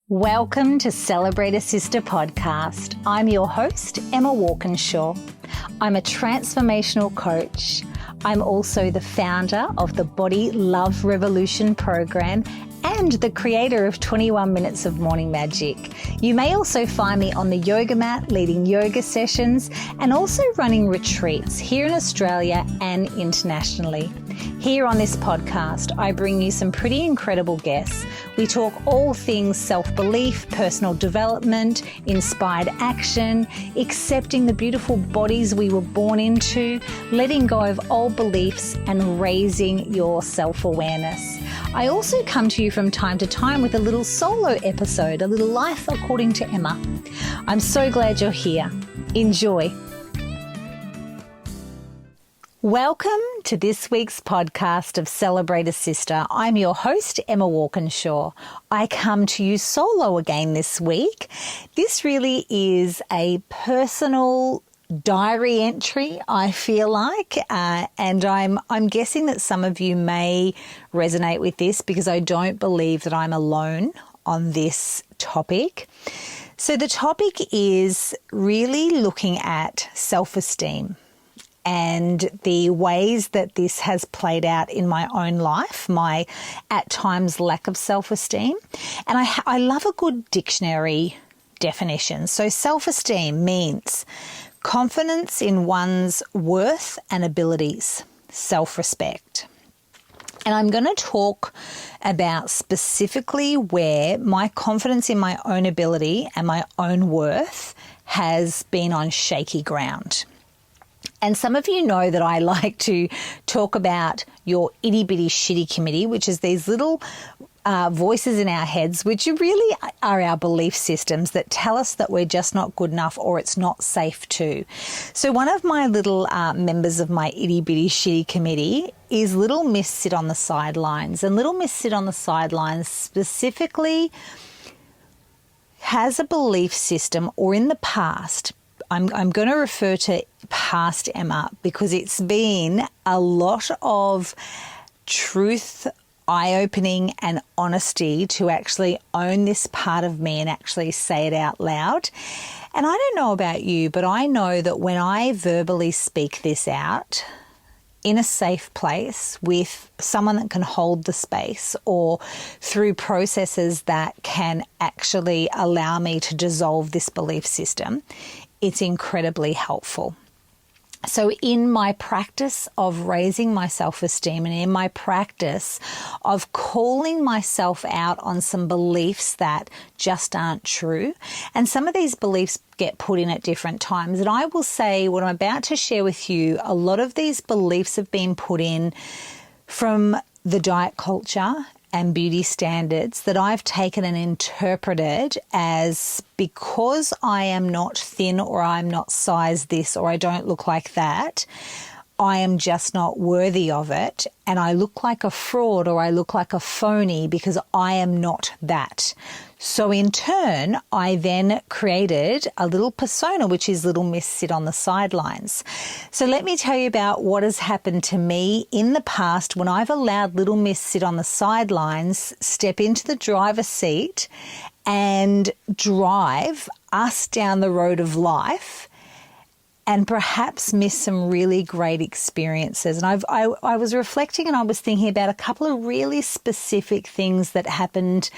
Welcome to Celebrate a Sister podcast. I'm your host, Emma Walkinshaw. I'm a transformational coach. I'm also the founder of the Body Love Revolution program and the creator of 21 Minutes of Morning Magic. You may also find me on the yoga mat, leading yoga sessions, and also running retreats here in Australia and internationally. Here on this podcast, I bring you some pretty incredible guests. We talk all things self-belief, personal development, inspired action, accepting the beautiful bodies we were born into, letting go of old beliefs, and raising your self-awareness. I also come to you from time to time with a little solo episode, a little life according to Emma. I'm so glad you're here. Enjoy. Welcome to this week's podcast of Celebrate a Sister. I'm your host, Emma Walkinshaw. I come to you solo again this week. This really is a personal diary entry, I feel like, and I'm guessing that some of you may resonate with this because I don't believe that I'm alone on this topic. So the topic is really looking at self-esteem and the ways that this has played out in my own life, my at times lack of self-esteem. And I love a good dictionary definition. So self-esteem means confidence in one's worth and abilities, self-respect. And I'm going to talk about specifically where my confidence in my own ability and my own worth has been on shaky ground. And some of you know that I like to talk about your itty bitty shitty committee, which is these little voices in our heads, which really are our belief systems that tell us that we're just not good enough or it's not safe to. So one of my little members of my itty bitty shitty committee is Little Miss Sit on the Sidelines. And Little Miss Sit on the Sidelines specifically has a belief system, or in the past, I'm going to refer to past Emma because it's been a lot of truth, eye-opening and honesty to actually own this part of me and actually say it out loud. And I don't know about you, but I know that when I verbally speak this out in a safe place with someone that can hold the space, or through processes that can actually allow me to dissolve this belief system, it's incredibly helpful. So in my practice of raising my self-esteem and in my practice of calling myself out on some beliefs that just aren't true, and some of these beliefs get put in at different times, and I will say what I'm about to share with you, a lot of these beliefs have been put in from the diet culture and beauty standards that I've taken and interpreted as, because I am not thin or I'm not size this or I don't look like that, I am just not worthy of it, and I look like a fraud or I look like a phony because I am not that. So in turn, I then created a little persona, which is Little Miss Sit on the Sidelines. So let me tell you about what has happened to me in the past when I've allowed Little Miss Sit on the Sidelines step into the driver's seat and drive us down the road of life, and perhaps miss some really great experiences. And I was reflecting and I was thinking about a couple of really specific things that happened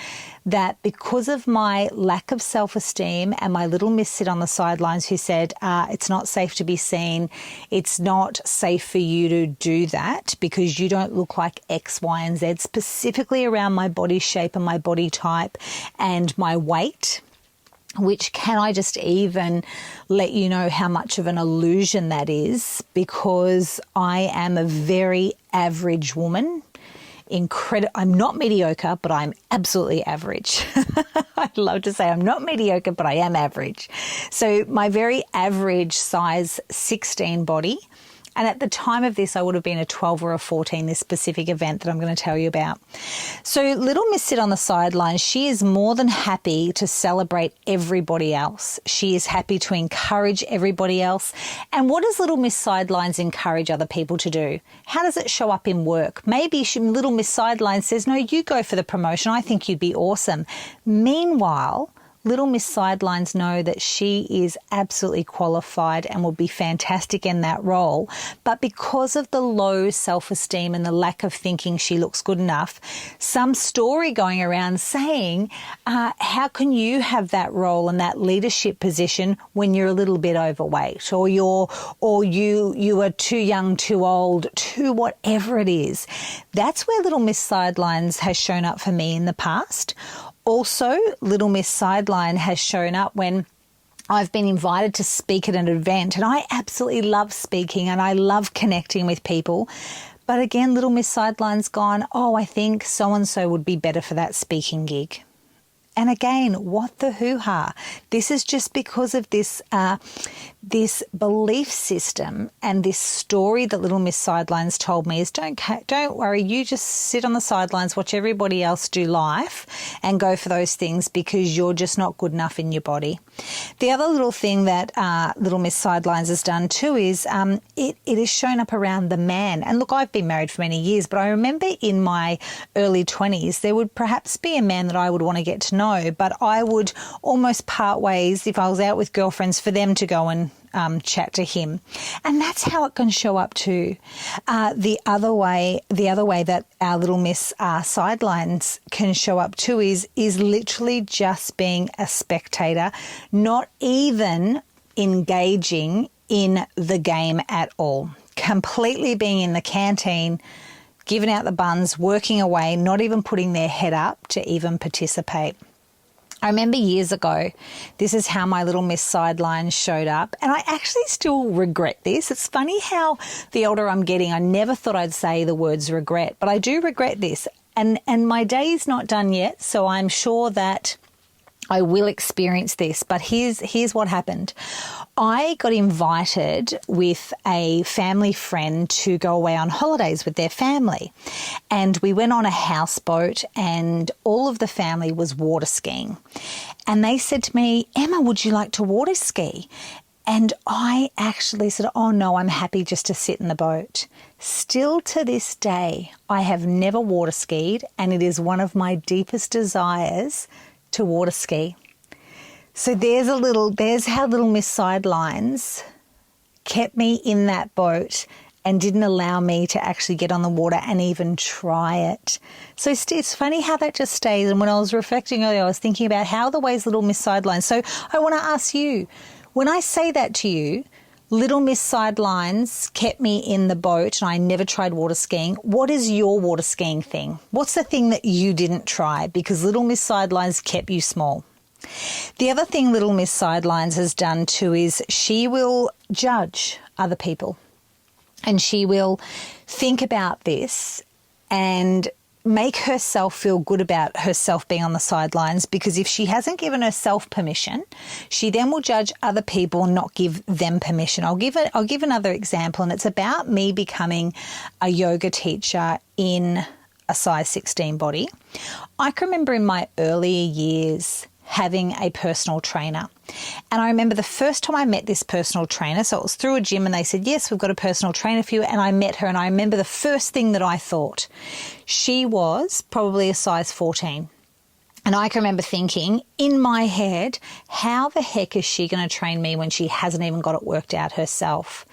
that, because of my lack of self-esteem and my Little Miss Sit on the Sidelines who said, it's not safe to be seen, it's not safe for you to do that because you don't look like X, Y, and Z, specifically around my body shape and my body type and my weight, which, can I just even let you know how much of an illusion that is, because I am a very average woman. I'm not mediocre, but I'm absolutely average. I'd love to say I'm not mediocre, but I am average. So my very average size 16 body And at the time of this, I would have been a 12 or a 14, this specific event that I'm going to tell you about. So little Miss sit on the sidelines. She is more than happy to celebrate everybody else. She is happy to encourage everybody else. And what does little Miss Sidelines encourage other people to do? How does it show up in work? Maybe little Miss Sidelines says, no, you go for the promotion. I think you'd be awesome. Meanwhile, little Miss Sidelines know that she is absolutely qualified and will be fantastic in that role. But because of the low self-esteem and the lack of thinking she looks good enough, some story going around saying, how can you have that role and that leadership position when you're a little bit overweight, or you are too young, too old, too whatever it is. That's where little Miss Sidelines has shown up for me in the past. Also, little Miss Sideline has shown up when I've been invited to speak at an event, and I absolutely love speaking and I love connecting with people. But again, little Miss Sideline's gone, oh, I think so-and-so would be better for that speaking gig. And again, what the hoo-ha? This is just because of this belief system and this story that little Miss Sidelines told me is don't worry, you just sit on the sidelines, watch everybody else do life and go for those things because you're just not good enough in your body. The other little thing that little Miss Sidelines has done too is it has shown up around the man. And look, I've been married for many years, but I remember in my early 20s, there would perhaps be a man that I would want to get to know, but I would almost part ways if I was out with girlfriends for them to go and chat to him. And that's how it can show up too. The other way that our little Miss Sidelines can show up too is literally just being a spectator, not even engaging in the game at all. Completely being in the canteen, giving out the buns, working away, not even putting their head up to even participate. I remember years ago, this is how my little Miss Sidelines showed up, and I actually still regret this. It's funny how the older I'm getting, I never thought I'd say the words regret, but I do regret this. And my day is not done yet, so I'm sure that I will experience this, but here's what happened. I got invited with a family friend to go away on holidays with their family, and we went on a houseboat, and all of the family was water skiing. And they said to me, Emma, would you like to water ski? And I actually said, oh no, I'm happy just to sit in the boat. Still to this day, I have never water skied, and it is one of my deepest desires to water ski. So there's how little Miss Sidelines kept me in that boat and didn't allow me to actually get on the water and even try it. So it's funny how that just stays. And when I was reflecting earlier, I was thinking about how are the ways little Miss Sidelines. So I want to ask you, when I say that to you, little Miss Sidelines kept me in the boat and I never tried water skiing. What is your water skiing thing? What's the thing that you didn't try because little Miss Sidelines kept you small? The other thing little Miss Sidelines has done too is she will judge other people, and she will think about this and make herself feel good about herself being on the sidelines, because if she hasn't given herself permission, she then will judge other people and not give them permission. I'll give another example, and it's about me becoming a yoga teacher in a size 16 body. I can remember in my earlier years having a personal trainer. And I remember the first time I met this personal trainer, so it was through a gym, and they said, yes, we've got a personal trainer for you. And I met her, and I remember the first thing that I thought, she was probably a size 14. And I can remember thinking in my head, how the heck is she going to train me when she hasn't even got it worked out herself?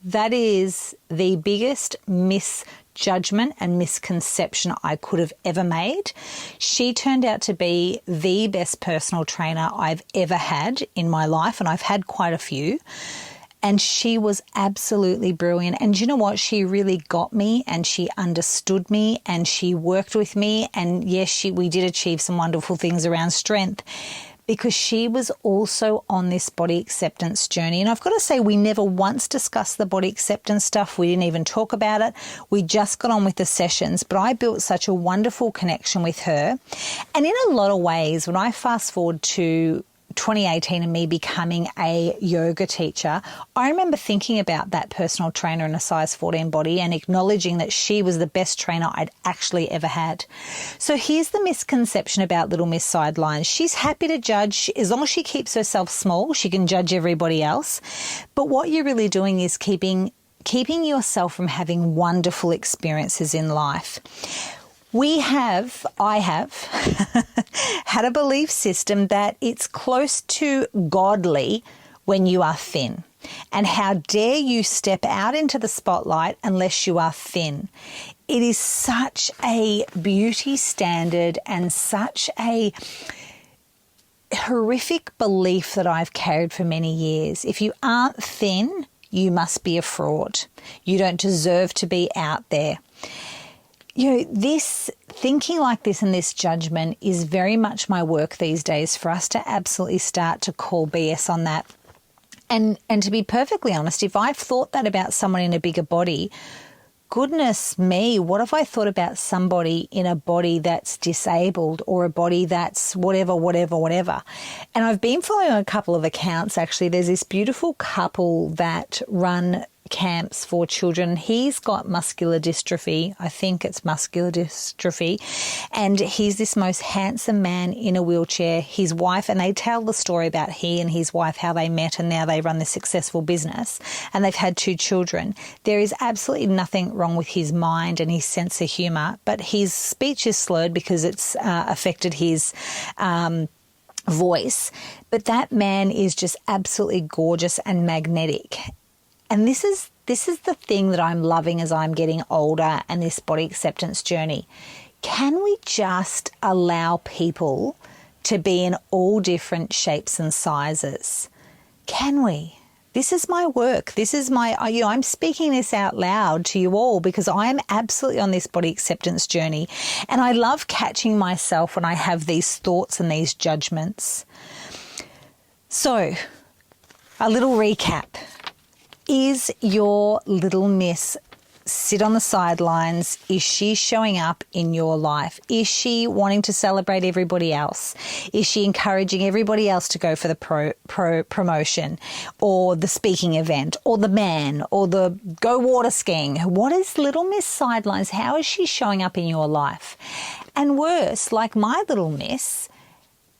That is the biggest misjudgment and misconception I could have ever made. She turned out to be the best personal trainer I've ever had in my life, and I've had quite a few. And she was absolutely brilliant. And you know what? She really got me, and she understood me, and she worked with me. And yes, we did achieve some wonderful things around strength, because she was also on this body acceptance journey. And I've got to say, we never once discussed the body acceptance stuff. We didn't even talk about it. We just got on with the sessions. But I built such a wonderful connection with her. And in a lot of ways, when I fast forward to 2018 and me becoming a yoga teacher, I remember thinking about that personal trainer in a size 14 body and acknowledging that she was the best trainer I'd actually ever had. So here's the misconception about Little Miss Sidelines. She's happy to judge. As long as she keeps herself small, she can judge everybody else. But what you're really doing is keeping yourself from having wonderful experiences in life. I have had a belief system that it's close to godly when you are thin. And how dare you step out into the spotlight unless you are thin? It is such a beauty standard and such a horrific belief that I've carried for many years. If you aren't thin, you must be a fraud. You don't deserve to be out there. This thinking like this and this judgment is very much my work these days, for us to absolutely start to call BS on that. And to be perfectly honest, if I've thought that about someone in a bigger body, goodness me, what have I thought about somebody in a body that's disabled or a body that's whatever. And I've been following a couple of accounts, actually. There's this beautiful couple that run camps for children. He's got muscular dystrophy. I think it's muscular dystrophy. And he's this most handsome man in a wheelchair. His wife, and they tell the story about he and his wife, how they met, and now they run this successful business. And they've had 2 children. There is absolutely nothing wrong with his mind and his sense of humour, but his speech is slurred because it's affected his voice. But that man is just absolutely gorgeous and magnetic. And this is the thing that I'm loving as I'm getting older and this body acceptance journey. Can we just allow people to be in all different shapes and sizes? Can we? This is my work. This is I'm speaking this out loud to you all because I am absolutely on this body acceptance journey. And I love catching myself when I have these thoughts and these judgments. So, a little recap. Is your little miss sit on the sidelines? Is she showing up in your life? Is she wanting to celebrate everybody else? Is she encouraging everybody else to go for the promotion or the speaking event or the man or the go water skiing? What is Little Miss Sidelines? How is she showing up in your life? And worse, like my little miss,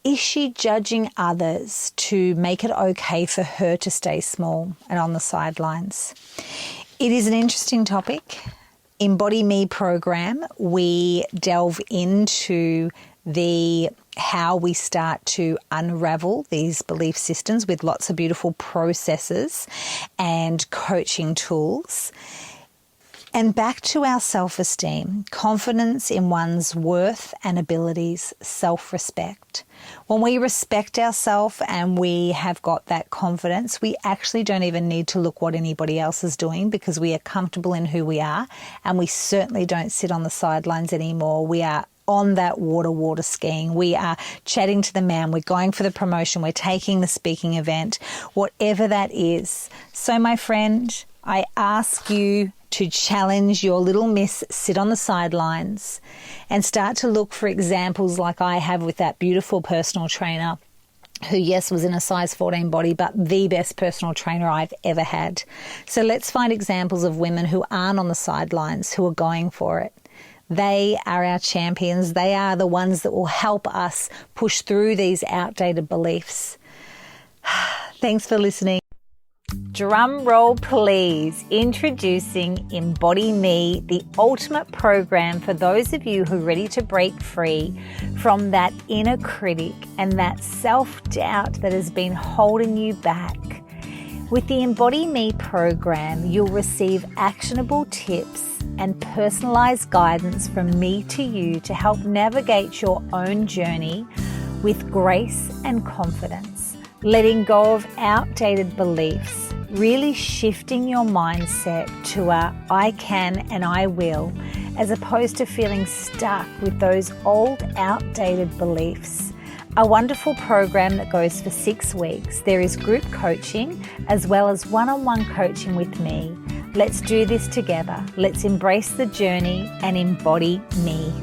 is she judging others to make it okay for her to stay small and on the sidelines? It is an interesting topic. Embody Me program, we delve into how we start to unravel these belief systems with lots of beautiful processes and coaching tools. And back to our self-esteem, confidence in one's worth and abilities, self-respect. When we respect ourselves and we have got that confidence, we actually don't even need to look what anybody else is doing because we are comfortable in who we are, and we certainly don't sit on the sidelines anymore. We are on that water skiing. We are chatting to the man. We're going for the promotion. We're taking the speaking event, whatever that is. So my friend, I ask you to challenge your little miss, sit on the sidelines and start to look for examples like I have with that beautiful personal trainer who, yes, was in a size 14 body, but the best personal trainer I've ever had. So let's find examples of women who aren't on the sidelines, who are going for it. They are our champions. They are the ones that will help us push through these outdated beliefs. Thanks for listening. Drum roll, please. Introducing Embody Me, the ultimate program for those of you who are ready to break free from that inner critic and that self-doubt that has been holding you back. With the Embody Me program, you'll receive actionable tips and personalized guidance from me to you to help navigate your own journey with grace and confidence. Letting go of outdated beliefs, really shifting your mindset to a I can and I will, as opposed to feeling stuck with those old outdated beliefs. A wonderful program that goes for 6 weeks. There is group coaching as well as one-on-one coaching with me. Let's do this together. Let's embrace the journey and embody me.